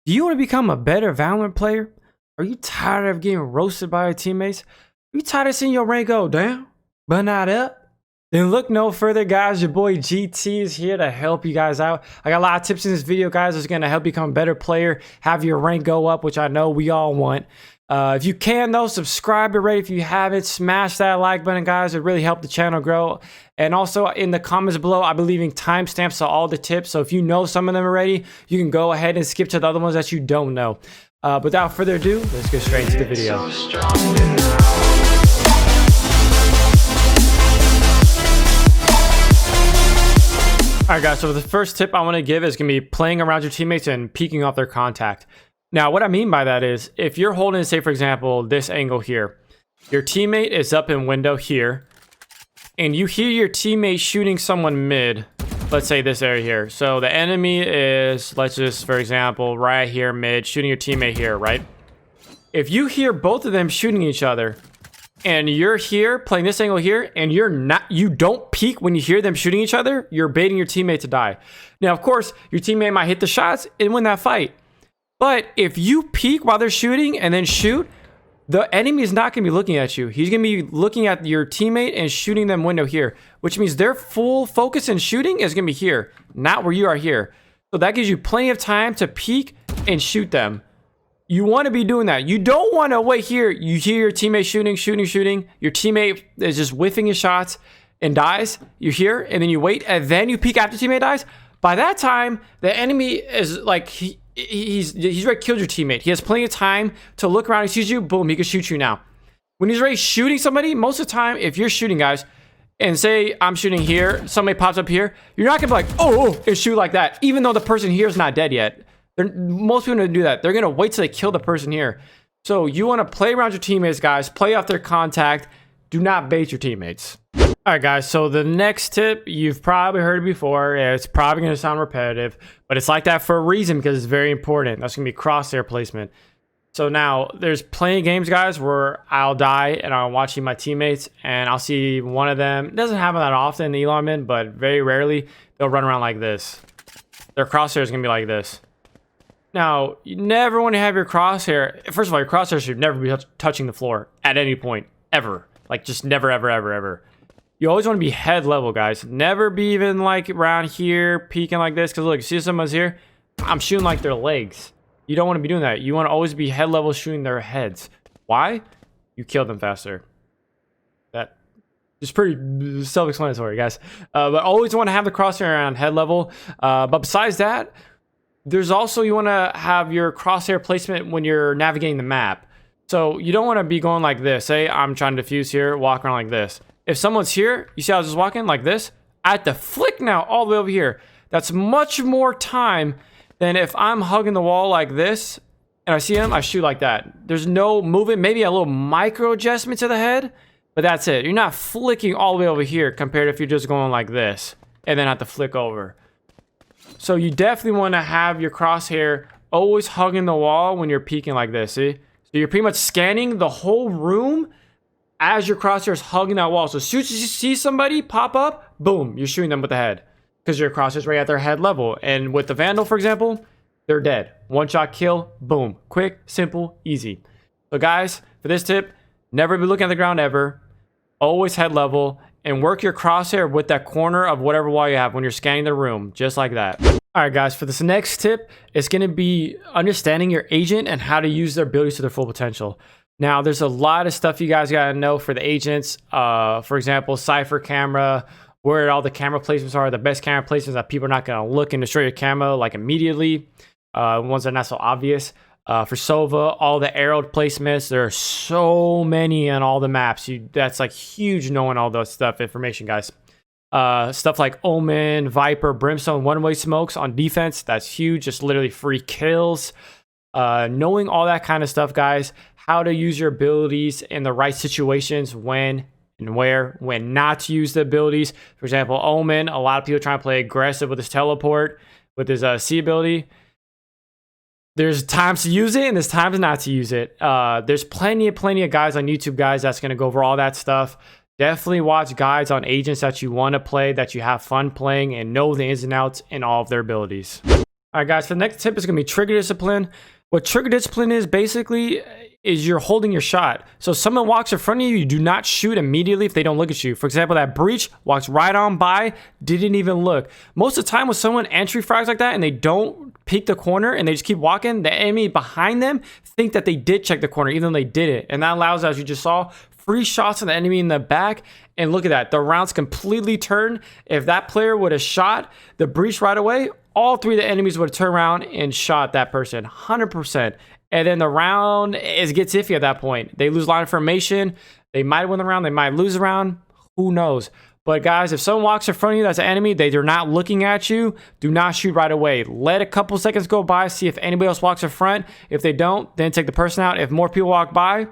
Do you want to become a better Valorant player? Are you tired of getting roasted by your teammates? Are you tired of seeing your rank go down, but not up? Then look no further, guys. Your boy GT is here to help you guys out. I got a lot of tips in this video, guys, that's going to help you become a better player, have your rank go up, which I know we all want. If you can, though, subscribe already if you haven't. Smash that like button, guys. It really helped the channel grow. And also, in the comments below, I'll be leaving timestamps to all the tips. So if you know some of them already, you can go ahead and skip to the other ones that you don't know. Without further ado, let's get straight into the video. Alright guys, so the first tip I want to give is going to be playing around your teammates and peeking off their contact. Now, what I mean by that is, if you're holding, say for example, this angle here, your teammate is up in window here, and you hear your teammate shooting someone mid, let's say this area here. So the enemy is, let's just, for example, right here mid, shooting your teammate here, right? If you hear both of them shooting each other, and you're here playing this angle here, and you don't peek when you hear them shooting each other, you're baiting your teammate to die. Now, of course, your teammate might hit the shots and win that fight. But if you peek while they're shooting and then shoot, the enemy is not going to be looking at you. He's going to be looking at your teammate and shooting them window here, which means their full focus in shooting is going to be here, not where you are here. So that gives you plenty of time to peek and shoot them. You want to be doing that. You don't want to wait here. You hear your teammate shooting. Your teammate is just whiffing his shots and dies. You're here, and then you wait, and then you peek after teammate dies. By that time, the enemy is like, he's already killed your teammate. He has plenty of time to look around. He sees you, boom, he can shoot you now. When he's already shooting somebody, most of the time, if you're shooting, guys, and say I'm shooting here, somebody pops up here, you're not going to be like, oh, and shoot like that, even though the person here is not dead yet. Most people don't do that. They're going to wait till they kill the person here. So you want to play around your teammates, guys. Play off their contact. Do not bait your teammates. All right, guys. So the next tip, you've probably heard it before. It's probably going to sound repetitive, but it's like that for a reason because it's very important. That's going to be crosshair placement. So now there's plenty of games, guys, where I'll die and I'm watching my teammates and I'll see one of them. It doesn't happen that often in the Elon Min, but very rarely they'll run around like this. Their crosshair is going to be like this. Now, you never want to have your crosshair. First of all, your crosshair should never be touching the floor at any point, ever. Like, just never, ever. You always want to be head level, guys. Never be even, like, around here, peeking like this. Because, look, see someone's here? I'm shooting, like, their legs. You don't want to be doing that. You want to always be head level shooting their heads. Why? You kill them faster. That is pretty self-explanatory, guys. But always want to have the crosshair around head level. But besides that, there's also, you want to have your crosshair placement when you're navigating the map. So you don't want to be going like this. Say I'm trying to defuse here, walk around like this. If someone's here, you see how I was just walking like this? I have to flick now all the way over here. That's much more time than if I'm hugging the wall like this and I see him, I shoot like that. There's no movement, maybe a little micro adjustment to the head, but that's it. You're not flicking all the way over here compared to if you're just going like this and then have to flick over. So you definitely want to have your crosshair always hugging the wall when you're peeking like this, see? So you're pretty much scanning the whole room as your crosshair is hugging that wall. So as soon as you see somebody pop up, boom, you're shooting them with the head. Because your crosshair is right at their head level. And with the Vandal, for example, they're dead. One shot kill, boom. Quick, simple, easy. So guys, for this tip, never be looking at the ground ever. Always head level. And work your crosshair with that corner of whatever wall you have when you're scanning the room, just like that. All right, guys, for this next tip, it's going to be understanding your agent and how to use their abilities to their full potential. Now, there's a lot of stuff you guys got to know for the agents. For example, Cypher camera, where all the camera placements are, the best camera placements that people are not going to look and destroy your camera like immediately. Ones that are not so obvious. For Sova, all the arrowed placements, there are so many on all the maps. That's like huge knowing all those information, guys. Stuff like Omen, Viper, Brimstone, one-way smokes on defense, that's huge. Just literally free kills. Knowing all that kind of stuff, guys. How to use your abilities in the right situations, when and where, when not to use the abilities. For example, Omen, a lot of people trying to play aggressive with his teleport, with his C ability. There's times to use it and there's times not to use it. There's plenty of guys on YouTube, guys, that's going to go over all that stuff. Definitely watch guides on agents that you want to play, that you have fun playing, and know the ins and outs and all of their abilities. All right, guys, so the next tip is going to be trigger discipline. What trigger discipline is basically is you're holding your shot. So if someone walks in front of you, you do not shoot immediately if they don't look at you. For example, that breach walks right on by, didn't even look. Most of the time when someone entry frags like that and they don't peek the corner and they just keep walking, the enemy behind them think that they did check the corner even though they didn't. And that allows, as you just saw, free shots on the enemy in the back. And look at that, the rounds completely turned. If that player would have shot the breach right away, all three of the enemies would have turned around and shot that person 100%. And then the round gets iffy at that point. They lose line of formation. They might win the round. They might lose the round. Who knows? But guys, if someone walks in front of you that's an enemy, they're not looking at you, do not shoot right away. Let a couple seconds go by, see if anybody else walks in front. If they don't, then take the person out. If more people walk by,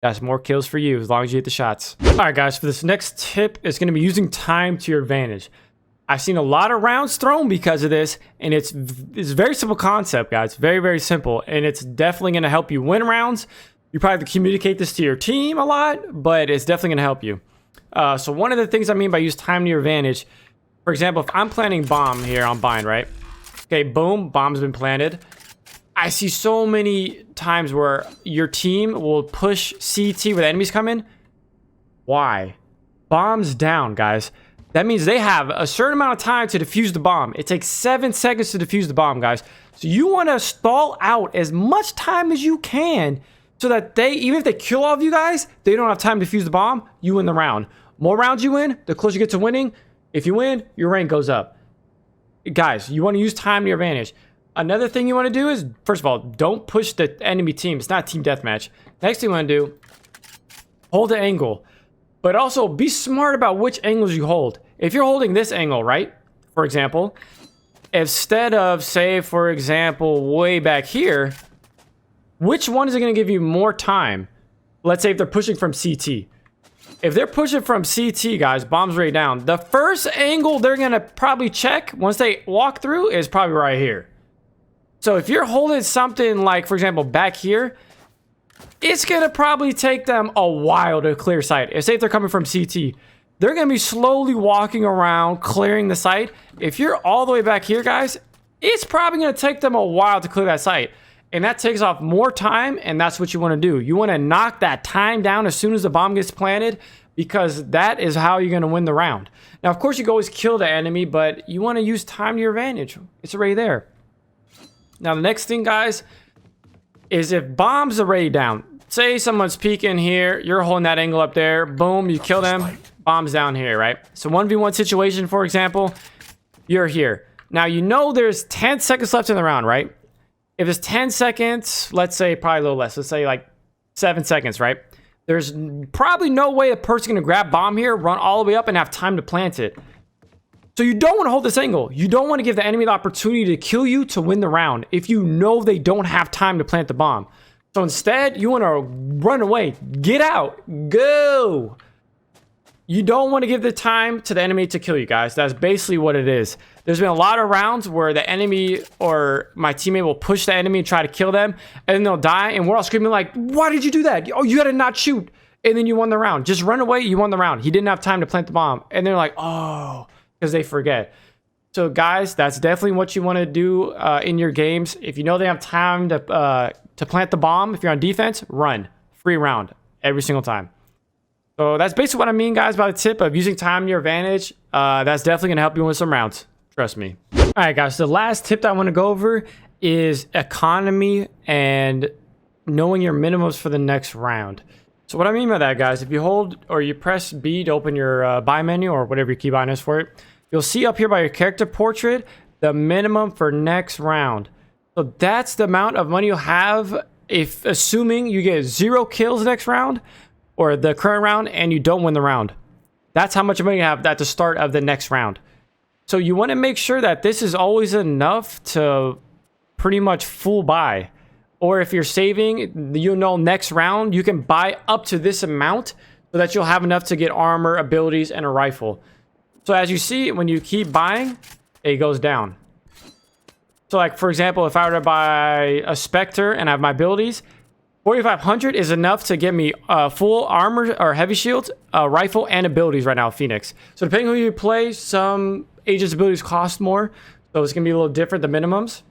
that's more kills for you as long as you hit the shots. All right, guys, for this next tip, it's going to be using time to your advantage. I've seen a lot of rounds thrown because of this, and it's a very simple concept, guys. Very, very simple, and it's definitely going to help you win rounds. You probably have to communicate this to your team a lot, but it's definitely going to help you. So one of the things I mean by use time to your advantage, for example, if I'm planting bomb here on bind, right? Okay, boom, bomb's been planted. I see so many times where your team will push CT where the enemies come in. Why? Bomb's down, guys. That means they have a certain amount of time to defuse the bomb. It takes 7 seconds to defuse the bomb, guys. So you want to stall out as much time as you can so that they, even if they kill all of you guys, they don't have time to defuse the bomb. You win the round. More rounds you win, the closer you get to winning. If you win, your rank goes up. Guys, you want to use time to your advantage. Another thing you want to do is, first of all, don't push the enemy team. It's not a team deathmatch. Next thing you want to do, hold the angle. But also, be smart about which angles you hold. If you're holding this angle, right, for example, instead of, say, for example, way back here, which one is it going to give you more time? Let's say if they're pushing from CT. If they're pushing from CT, guys, bomb's right down. The first angle they're going to probably check once they walk through is probably right here. So if you're holding something like, for example, back here, it's going to probably take them a while to clear sight. Say if they're coming from CT, they're going to be slowly walking around, clearing the site. If you're all the way back here, guys, it's probably going to take them a while to clear that site. And that takes off more time, and that's what you want to do. You want to knock that time down as soon as the bomb gets planted, because that is how you're going to win the round. Now, of course, you can always kill the enemy, but you want to use time to your advantage. It's already there. Now, the next thing, guys, is if bombs are already down. Say someone's peeking here, you're holding that angle up there, boom, you kill them, bombs down here, right? So 1v1 situation, for example, you're here. Now, you know there's 10 seconds left in the round, right? If it's 10 seconds, let's say probably a little less, let's say like 7 seconds, right? There's probably no way a person's gonna grab bomb here, run all the way up and have time to plant it. So you don't want to hold this angle. You don't want to give the enemy the opportunity to kill you to win the round if you know they don't have time to plant the bomb. So instead, you want to run away. Get out. Go. You don't want to give the time to the enemy to kill you, guys. That's basically what it is. There's been a lot of rounds where the enemy or my teammate will push the enemy and try to kill them, and then they'll die, and we're all screaming like, why did you do that? Oh, you had to not shoot. And then you won the round. Just run away. You won the round. He didn't have time to plant the bomb. And they're like, oh, because they forget. So guys, that's definitely what you want to do in your games. If you know they have time to plant the bomb, if you're on defense, run. Free round every single time. So that's basically what I mean, guys, by the tip of using time to your advantage. That's definitely going to help you win some rounds. Trust me. All right, guys, the last tip that I want to go over is economy and knowing your minimums for the next round. So what I mean by that, guys, if you hold or you press B to open your buy menu or whatever your keybind is for it, you'll see up here by your character portrait the minimum for next round. So that's the amount of money you'll have if assuming you get 0 kills next round or the current round and you don't win the round. That's how much money you have at the start of the next round. So you want to make sure that this is always enough to pretty much full buy. Or if you're saving, you know, next round, you can buy up to this amount so that you'll have enough to get armor, abilities, and a rifle. So as you see, when you keep buying, it goes down. So like, for example, if I were to buy a Spectre and I have my abilities, 4,500 is enough to get me full armor or heavy shields, rifle, and abilities right now, Phoenix. So depending on who you play, some agents' abilities cost more. So it's going to be a little different, the minimums.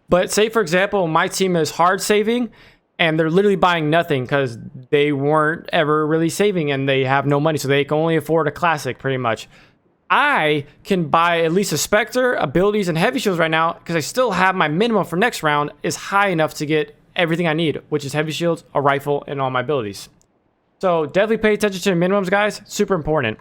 But say, for example, my team is hard saving and they're literally buying nothing because they weren't ever really saving and they have no money. So they can only afford a classic pretty much. I can buy at least a Spectre, abilities, and heavy shields right now because I still have my minimum for next round is high enough to get everything I need, which is heavy shields, a rifle, and all my abilities. So definitely pay attention to the minimums, guys. Super important.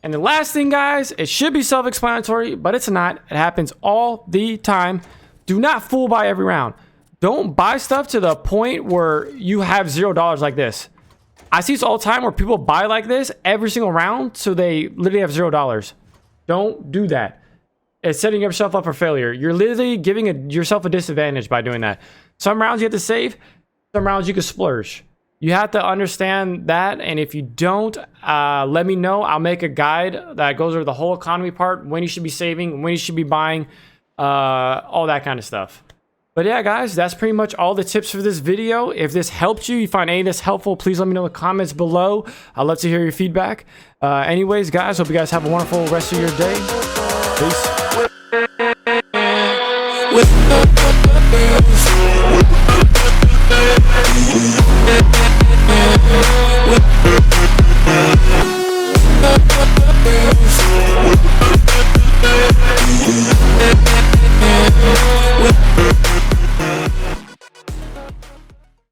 And the last thing, guys, it should be self-explanatory, but it's not. It happens all the time. Do not fool buy every round. Don't buy stuff to the point where you have $0 like this. I see this all the time where people buy like this every single round, so they literally have $0. Don't do that. It's setting yourself up for failure. You're literally giving yourself a disadvantage by doing that. Some rounds you have to save, some rounds you can splurge. You have to understand that, and if you don't, let me know. I'll make a guide that goes over the whole economy part, when you should be saving, when you should be buying, all that kind of stuff. But yeah, guys, that's pretty much all the tips for this video. If this helped you, you find any of this helpful, please let me know in the comments below. I'd love to hear your feedback. Anyways, guys, hope you guys have a wonderful rest of your day. Peace.